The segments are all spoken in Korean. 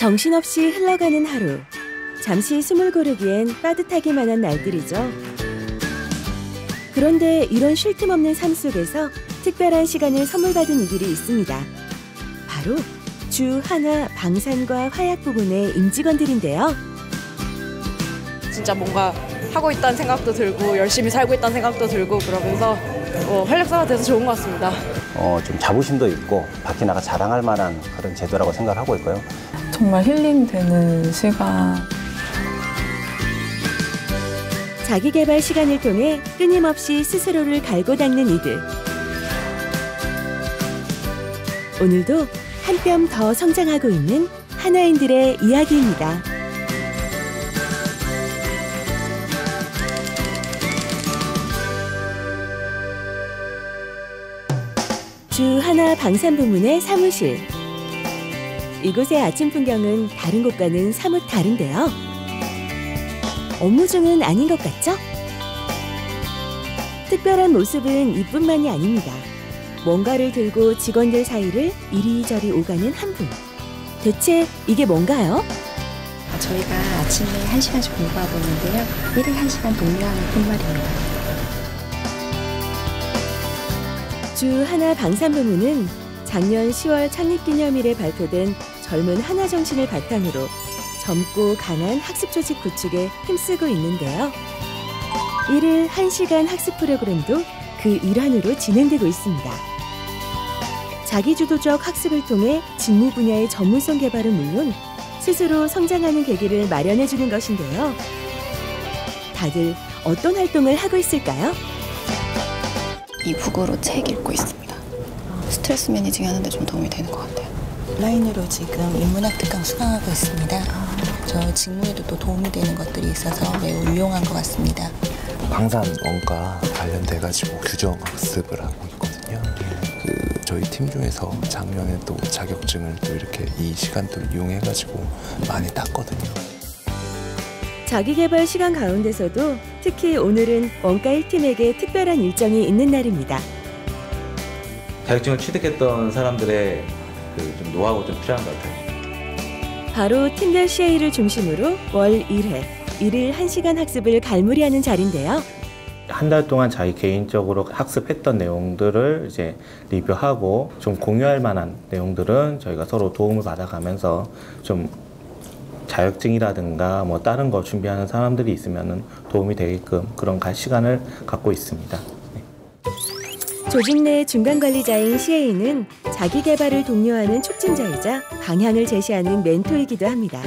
정신없이 흘러가는 하루. 잠시 숨을 고르기엔 빠듯하기만 한 날들이죠. 그런데 이런 쉴 틈 없는 삶 속에서 특별한 시간을 선물 받은 이들이 있습니다. 바로 주 하나 방산과 화약 부문의 임직원들인데요. 진짜 뭔가 하고 있다는 생각도 들고 열심히 살고 있다는 생각도 들고 그러면서 활력소가 돼서 좋은 것 같습니다. 좀 자부심도 있고 밖에 나가 자랑할 만한 그런 제도라고 생각을 하고 있고요. 정말 힐링되는 시간. 자기개발 시간을 통해 끊임없이 스스로를 갈고 닦는 이들. 오늘도 한 뼘 더 성장하고 있는 하나인들의 이야기입니다. 주 하나 방산부문의 사무실. 이곳의 아침 풍경은 다른 곳과는 사뭇 다른데요. 업무 중은 아닌 것 같죠? 특별한 모습은 이뿐만이 아닙니다. 뭔가를 들고 직원들 사이를 이리저리 오가는 한 분. 대체 이게 뭔가요? 저희가 아침에 1시간씩 공부하고 있는데요. 1일 1시간 독려하는 푯말입니다. 주 하나 방산부문은 작년 10월 창립기념일에 발표된 젊은 하나 정신을 바탕으로 젊고 강한 학습 조직 구축에 힘쓰고 있는데요. 1일 1시간 학습 프로그램도 그 일환으로 진행되고 있습니다. 자기주도적 학습을 통해 직무 분야의 전문성 개발은 물론 스스로 성장하는 계기를 마련해주는 것인데요. 다들 어떤 활동을 하고 있을까요? 이북으로 책 읽고 있습니다. 스트레스 매니징 하는데 좀 도움이 되는 것 같아요. 온라인으로 지금 인문학 특강 수강하고 있습니다. 저 직무에도 또 도움이 되는 것들이 있어서 매우 유용한 것 같습니다. 방산 원가 관련돼가지고 규정 학습을 하고 있거든요. 저희 팀 중에서 작년에 또 자격증을 또 이렇게 이 시간대를 이용해가지고 많이 땄거든요. 자기개발 시간 가운데서도 특히 오늘은 원가 1팀에게 특별한 일정이 있는 날입니다. 자격증을 취득했던 사람들의 좀 노하우가 좀 필요한 것 같아요. 바로 팀별 CA를 중심으로 월 1회, 1일 1시간 학습을 갈무리하는 자리인데요. 한 달 동안 자기 개인적으로 학습했던 내용들을 이제 리뷰하고 좀 공유할 만한 내용들은 저희가 서로 도움을 받아가면서 좀 자격증이라든가 뭐 다른 거 준비하는 사람들이 있으면 도움이 되게끔 그런 시간을 갖고 있습니다. 조직 내 중간 관리자인 CA는 자기 개발을 독려하는 촉진자이자 방향을 제시하는 멘토이기도 합니다.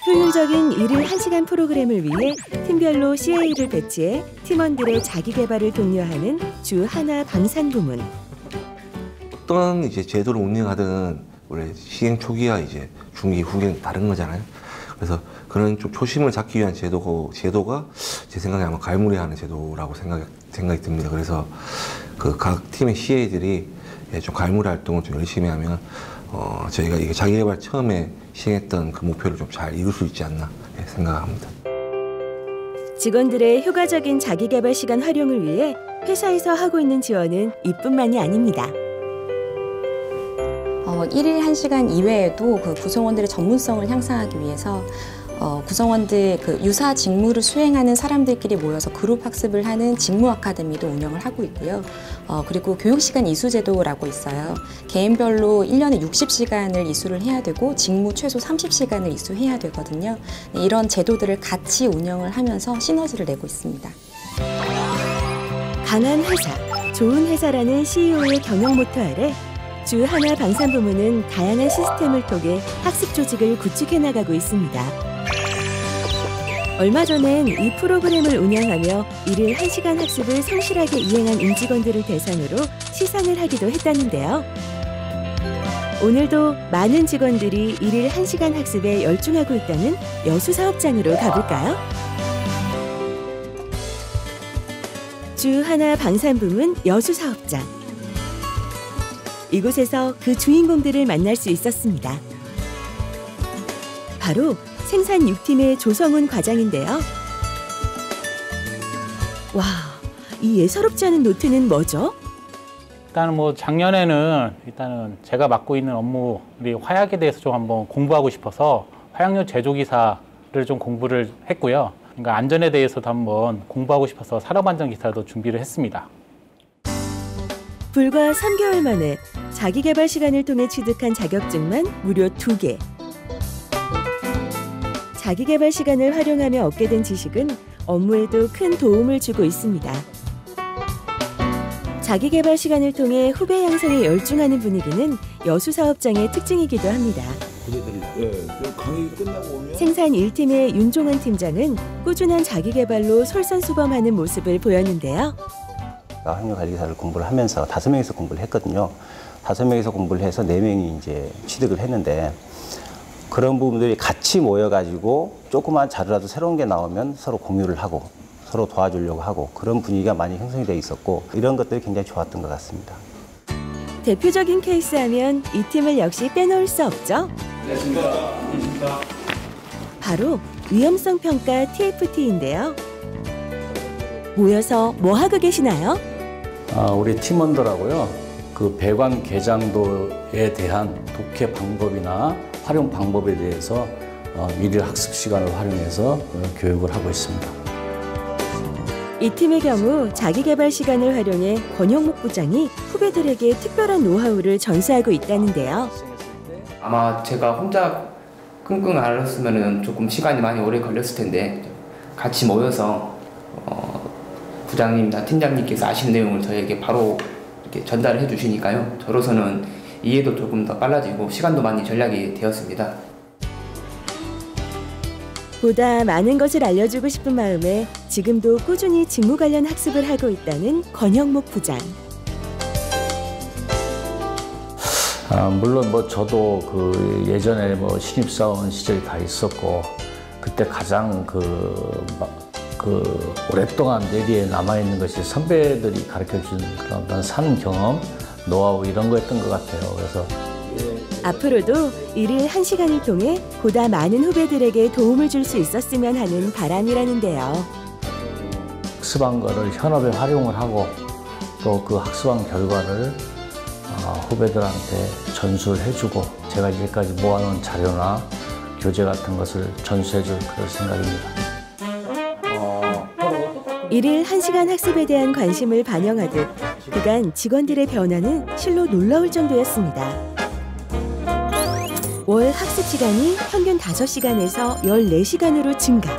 효율적인 1일 1시간 프로그램을 위해 팀별로 CA를 배치해 팀원들의 자기 개발을 독려하는 주 하나 방산부문. 어떤 제도를 운영하든 원래 시행 초기와 중기, 후기는 다른 거잖아요. 그래서 그런 좀 초심을 잡기 위한 제도가 제 생각에 아마 갈무리하는 제도라고 생각이 듭니다. 그래서 그 각 팀의 CA들이 좀 갈무리 활동을 좀 열심히 하면 저희가 이게 자기개발 처음에 시행했던 그 목표를 좀 잘 이룰 수 있지 않나 생각합니다. 직원들의 효과적인 자기개발 시간 활용을 위해 회사에서 하고 있는 지원은 이뿐만이 아닙니다. 1일 1시간 이외에도 그 구성원들의 전문성을 향상하기 위해서 구성원들 유사 직무를 수행하는 사람들끼리 모여서 그룹 학습을 하는 직무 아카데미도 운영을 하고 있고요. 그리고 교육시간 이수제도라고 있어요. 개인별로 1년에 60시간을 이수를 해야 되고 직무 최소 30시간을 이수해야 되거든요. 이런 제도들을 같이 운영을 하면서 시너지를 내고 있습니다. 강한 회사, 좋은 회사라는 CEO의 경영 모토 아래 주 하나 방산부문은 다양한 시스템을 통해 학습 조직을 구축해 나가고 있습니다. 얼마 전엔 이 프로그램을 운영하며 1일 1시간 학습을 성실하게 이행한 임직원들을 대상으로 시상을 하기도 했다는데요. 오늘도 많은 직원들이 1일 1시간 학습에 열중하고 있다는 여수사업장으로 가볼까요? 주 하나 방산부문 여수사업장. 이곳에서 그 주인공들을 만날 수 있었습니다. 바로 생산 6팀의 조성훈 과장인데요. 와, 이 예사롭지 않은 노트는 뭐죠? 일단은 뭐 작년에는 일단은 제가 맡고 있는 업무 우리 화약에 대해서 좀 한번 공부하고 싶어서 화약류 제조기사를 좀 공부를 했고요. 그러니까 안전에 대해서도 한번 공부하고 싶어서 산업안전기사도 준비를 했습니다. 불과 3개월 만에 자기개발 시간을 통해 취득한 자격증만 무려 2개. 자기개발 시간을 활용하며 얻게 된 지식은 업무에도 큰 도움을 주고 있습니다. 자기개발 시간을 통해 후배 양성에 열중하는 분위기는 여수사업장의 특징이기도 합니다. 강의 끝나고 오면 생산 1팀의 윤종원 팀장은 꾸준한 자기개발로 솔선수범하는 모습을 보였는데요. 환경관리사를 공부를 하면서 5명이서 공부를 했거든요. 5명이서 공부를 해서 4명이 이제 취득을 했는데 그런 부분들이 같이 모여가지고 조그만 자료라도 새로운 게 나오면 서로 공유를 하고 서로 도와주려고 하고 그런 분위기가 많이 형성이 돼 있었고 이런 것들이 굉장히 좋았던 것 같습니다. 대표적인 케이스 하면 이 팀을 역시 빼놓을 수 없죠. 바로 위험성 평가 TFT인데요. 모여서 뭐 하고 계시나요? 우리 팀원들하고요. 그 배관 개장도에 대한 독해 방법이나 활용 방법에 대해서 일일 학습 시간을 활용해서 교육을 하고 있습니다. 이 팀의 경우 자기개발 시간을 활용해 권영목 부장이 후배들에게 특별한 노하우를 전수하고 있다는데요. 아마 제가 혼자 끙끙 앓았으면 조금 시간이 많이 오래 걸렸을 텐데 같이 모여서 부장님이나 팀장님께서 아시는 내용을 저에게 바로 이렇게 전달해 주시니까요. 저로서는 이해도 조금 더 빨라지고 시간도 많이 절약이 되었습니다. 보다 많은 것을 알려주고 싶은 마음에 지금도 꾸준히 직무 관련 학습을 하고 있다는 권영목 부장. 물론 뭐 저도 그 예전에 뭐 신입사원 시절이 다 있었고 그때 가장 오랫동안 뇌리에 남아있는 것이 선배들이 가르쳐준 그런 어떤 산 경험, 노하우 이런 거였던 것 같아요. 그래서 앞으로도 일을 1시간을 통해 보다 많은 후배들에게 도움을 줄 수 있었으면 하는 바람이라는데요. 학습한 거를 현업에 활용을 하고 또 그 학습한 결과를 후배들한테 전수를 해주고 제가 이제까지 모아놓은 자료나 교재 같은 것을 전수해줄 그런 생각입니다. 일일 1시간 학습에 대한 관심을 반영하듯 그간 직원들의 변화는 실로 놀라울 정도였습니다. 월 학습 시간이 평균 5시간에서 14시간으로 증가.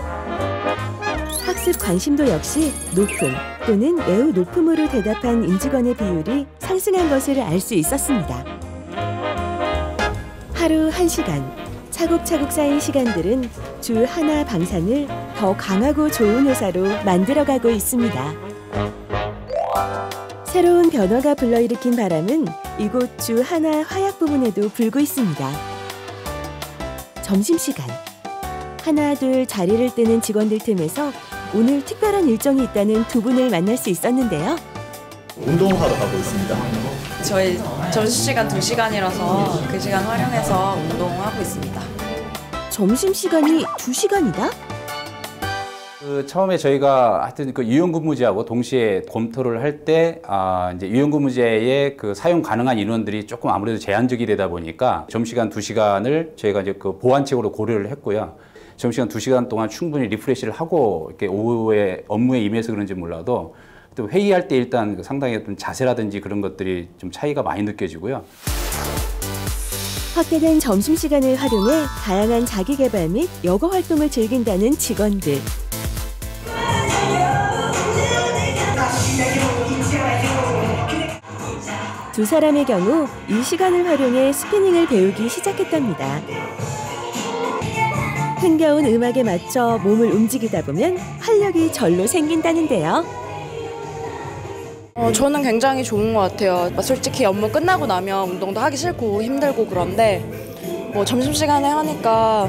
학습 관심도 역시 높은 또는 매우 높음으로 대답한 임직원의 비율이 상승한 것을 알 수 있었습니다. 하루 1시간, 차곡차곡 쌓인 시간들은 주 하나 방산을 더 강하고 좋은 회사로 만들어가고 있습니다. 새로운 변화가 불러일으킨 바람은 이곳 주 하나 화약 부문에도 불고 있습니다. 점심시간, 하나 둘 자리를 뜨는 직원들 틈에서 오늘 특별한 일정이 있다는 두 분을 만날 수 있었는데요. 운동하러 가고 있습니다. 저희 점심시간 2시간이라서 그 시간 활용해서 운동하고 있습니다. 점심시간이 2시간이다? 처음에 저희가 하여튼 그 유연근무제하고 동시에 검토를 할 때 이제 유연근무제의 그 사용 가능한 인원들이 조금 아무래도 제한적이 되다 보니까 점심시간 2시간을 저희가 이제 그 보완책으로 고려를 했고요. 점심시간 2시간 동안 충분히 리프레시를 하고 이렇게 오후에 업무에 임해서 그런지 몰라도 또 회의할 때 일단 상당히 어떤 자세라든지 그런 것들이 좀 차이가 많이 느껴지고요. 확대된 점심시간을 활용해 다양한 자기개발 및 여가 활동을 즐긴다는 직원들. 두 사람의 경우 이 시간을 활용해 스피닝을 배우기 시작했답니다. 흥겨운 음악에 맞춰 몸을 움직이다 보면 활력이 절로 생긴다는데요. 저는 굉장히 좋은 것 같아요. 솔직히 업무 끝나고 나면 운동도 하기 싫고 힘들고 그런데 점심시간에 하니까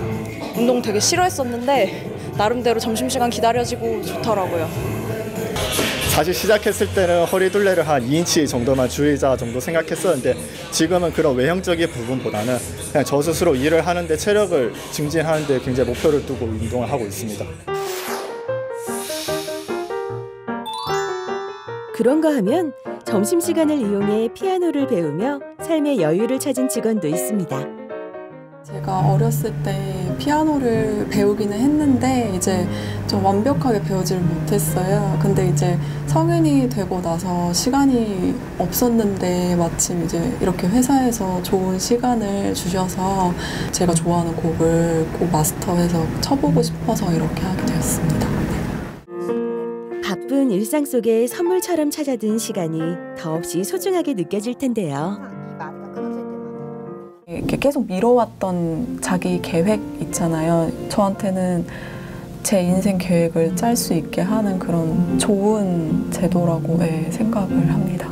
운동 되게 싫어했었는데 나름대로 점심시간 기다려지고 좋더라고요. 사실 시작했을 때는 허리둘레를 한 2인치 정도만 줄이자 정도 생각했었는데 지금은 그런 외형적인 부분보다는 그냥 저 스스로 일을 하는데 체력을 증진하는 데 굉장히 목표를 두고 운동을 하고 있습니다. 그런가 하면 점심시간을 이용해 피아노를 배우며 삶의 여유를 찾은 직원도 있습니다. 제가 어렸을 때 피아노를 배우기는 했는데 이제 좀 완벽하게 배우지를 못했어요. 근데 이제 성인이 되고 나서 시간이 없었는데 마침 이제 이렇게 회사에서 좋은 시간을 주셔서 제가 좋아하는 곡을 꼭 마스터해서 쳐보고 싶어서 이렇게 하게 되었습니다. 바쁜 일상 속에 선물처럼 찾아든 시간이 더없이 소중하게 느껴질 텐데요. 이렇게 계속 미뤄왔던 자기 계획 있잖아요. 저한테는 제 인생 계획을 짤 수 있게 하는 그런 좋은 제도라고 생각을 합니다.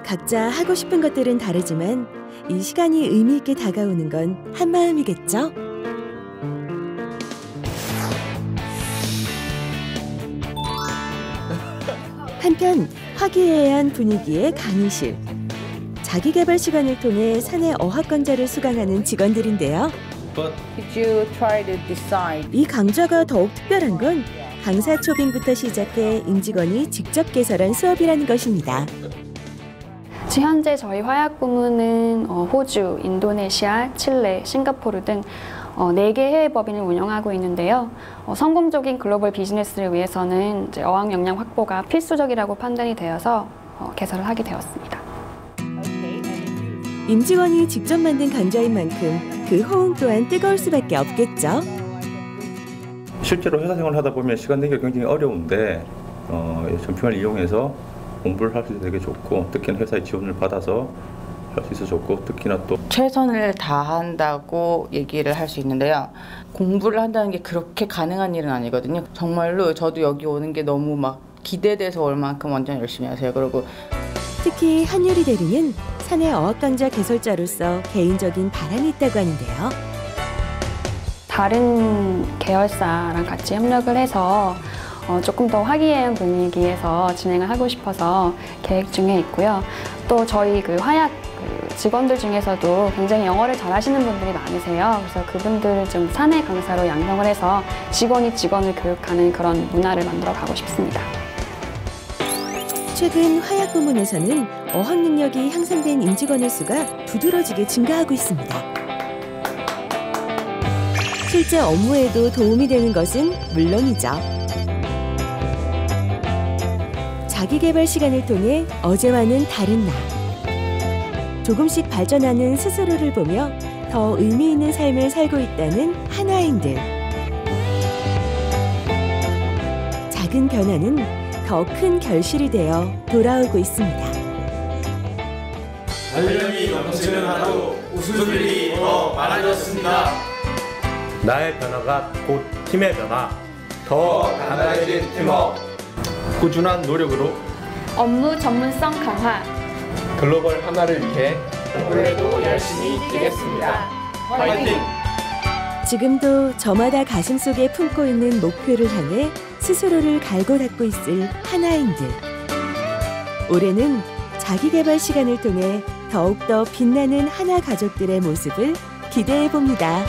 각자 하고 싶은 것들은 다르지만 이 시간이 의미 있게 다가오는 건 한마음이겠죠? 한편 화기애애한 분위기의 강의실. 자기개발 시간을 통해 사내 어학강좌를 수강하는 직원들인데요. 이 강좌가 더욱 특별한 건 강사 초빙부터 시작해 임직원이 직접 개설한 수업이라는 것입니다. 현재 저희 화약부문은 호주, 인도네시아, 칠레, 싱가포르 등 4개 해외 법인을 운영하고 있는데요. 성공적인 글로벌 비즈니스를 위해서는 이제 어학 역량 확보가 필수적이라고 판단이 되어서 개설을 하게 되었습니다. 임직원이 직접 만든 강좌인 만큼 그 호응 또한 뜨거울 수밖에 없겠죠. 실제로 회사 생활을 하다 보면 시간 내기가 굉장히 어려운데 점심을 이용해서 공부를 할 수 있어서 되게 좋고, 특히나 회사의 지원을 받아서 할 수 있어서 좋고, 특히나 또 최선을 다한다고 얘기를 할 수 있는데요. 공부를 한다는 게 그렇게 가능한 일은 아니거든요. 정말로 저도 여기 오는 게 너무 막 기대돼서 올 만큼 완전 열심히 하세요. 그리고 특히 한유리 대리는 사내 어학강좌 개설자로서 개인적인 바람이 있다고 하는데요. 다른 계열사랑 같이 협력을 해서 조금 더 화기애애한 분위기에서 진행을 하고 싶어서 계획 중에 있고요. 또 저희 화약 직원들 중에서도 굉장히 영어를 잘하시는 분들이 많으세요. 그래서 그분들을 좀 사내 강사로 양성을 해서 직원이 직원을 교육하는 그런 문화를 만들어 가고 싶습니다. 최근 화약 부문에서는 어학 능력이 향상된 임직원의 수가 두드러지게 증가하고 있습니다. 실제 업무에도 도움이 되는 것은 물론이죠. 자기개발 시간을 통해 어제와는 다른 나. 조금씩 발전하는 스스로를 보며 더 의미 있는 삶을 살고 있다는 하나인들. 작은 변화는 더 큰 결실이 되어 돌아오고 있습니다. 활력이 넘치는 하루, 웃을 일이 더 많아졌습니다. 나의 변화가 곧 팀의 변화. 더 강해진 팀워크. 꾸준한 노력으로 업무 전문성 강화. 글로벌 하나를 위해 올해도 열심히 뛰겠습니다. 화이팅! 지금도 저마다 가슴속에 품고 있는 목표를 향해 스스로를 갈고 닦고 있을 하나인들. 올해는 자기개발 시간을 통해 더욱더 빛나는 하나 가족들의 모습을 기대해 봅니다.